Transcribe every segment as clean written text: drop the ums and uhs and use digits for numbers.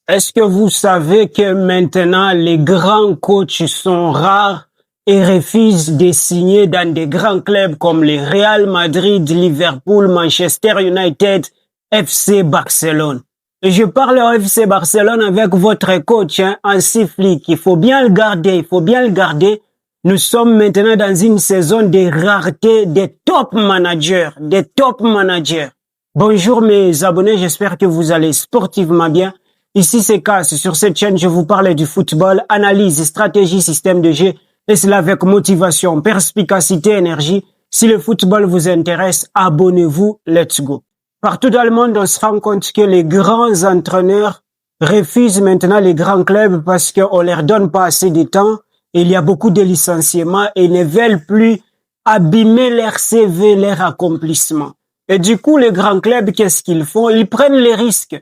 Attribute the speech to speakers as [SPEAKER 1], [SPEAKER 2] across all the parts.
[SPEAKER 1] Est-ce que vous savez que maintenant les grands coachs sont rares et refusent de signer dans des grands clubs comme les Real Madrid, Liverpool, Manchester United, FC Barcelone? Et je parle au FC Barcelone avec votre coach, Hansi Flick. Il faut bien le garder, il faut bien le garder. Nous sommes maintenant dans une saison de rareté des top managers, des top managers. Bonjour mes abonnés, j'espère que vous allez sportivement bien. Ici c'est Cass, sur cette chaîne je vous parle du football, analyse, stratégie, système de jeu, et cela avec motivation, perspicacité, énergie. Si le football vous intéresse, abonnez-vous, let's go. Partout dans le monde, on se rend compte que les grands entraîneurs refusent maintenant les grands clubs parce qu'on leur donne pas assez de temps. Il y a beaucoup de licenciements et ne veulent plus abîmer leur CV, leur accomplissement. Et du coup, les grands clubs, qu'est-ce qu'ils font? Ils prennent les risques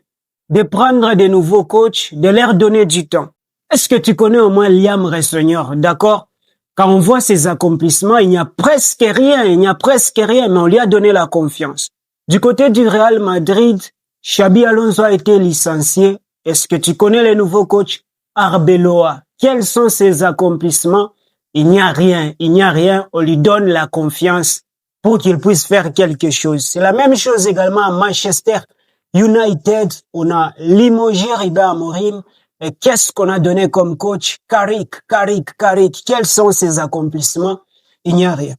[SPEAKER 1] de prendre des nouveaux coachs, de leur donner du temps. Est-ce que tu connais au moins Liam Ressegnior, d'accord? Quand on voit ses accomplissements, il n'y a presque rien, mais on lui a donné la confiance. Du côté du Real Madrid, Xabi Alonso a été licencié. Est-ce que tu connais les nouveaux coachs? Arbeloa. Quels sont ses accomplissements? Il n'y a rien. On lui donne la confiance pour qu'il puisse faire quelque chose. C'est la même chose également à Manchester United. On a limogé Ruben Amorim. Et qu'est-ce qu'on a donné comme coach? Carrick. Quels sont ses accomplissements? Il n'y a rien.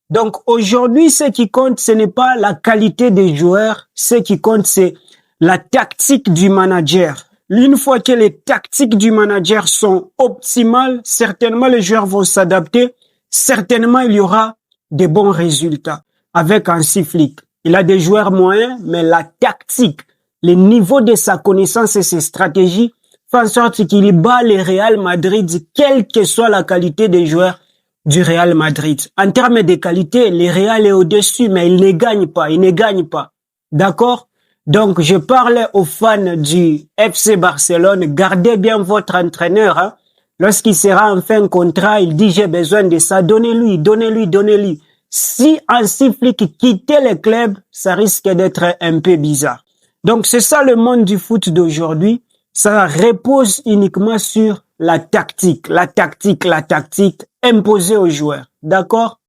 [SPEAKER 1] Donc aujourd'hui, ce qui compte, ce n'est pas la qualité des joueurs. Ce qui compte, c'est la tactique du manager. Une fois que les tactiques du manager sont optimales, certainement les joueurs vont s'adapter. Certainement, il y aura des bons résultats avec Hansi Flick. Il a des joueurs moyens, mais la tactique, le niveau de sa connaissance et ses stratégies font en sorte qu'il bat le Real Madrid, quelle que soit la qualité des joueurs du Real Madrid. En termes de qualité, le Real est au-dessus, mais il ne gagne pas. D'accord? Donc, je parle aux fans du FC Barcelone, gardez bien votre entraîneur. Lorsqu'il sera en fin de contrat, il dit j'ai besoin de ça, donnez-lui. Si Hansi Flick quittait le club, ça risque d'être un peu bizarre. Donc, c'est ça le monde du foot d'aujourd'hui. Ça repose uniquement sur la tactique imposée aux joueurs. D'accord?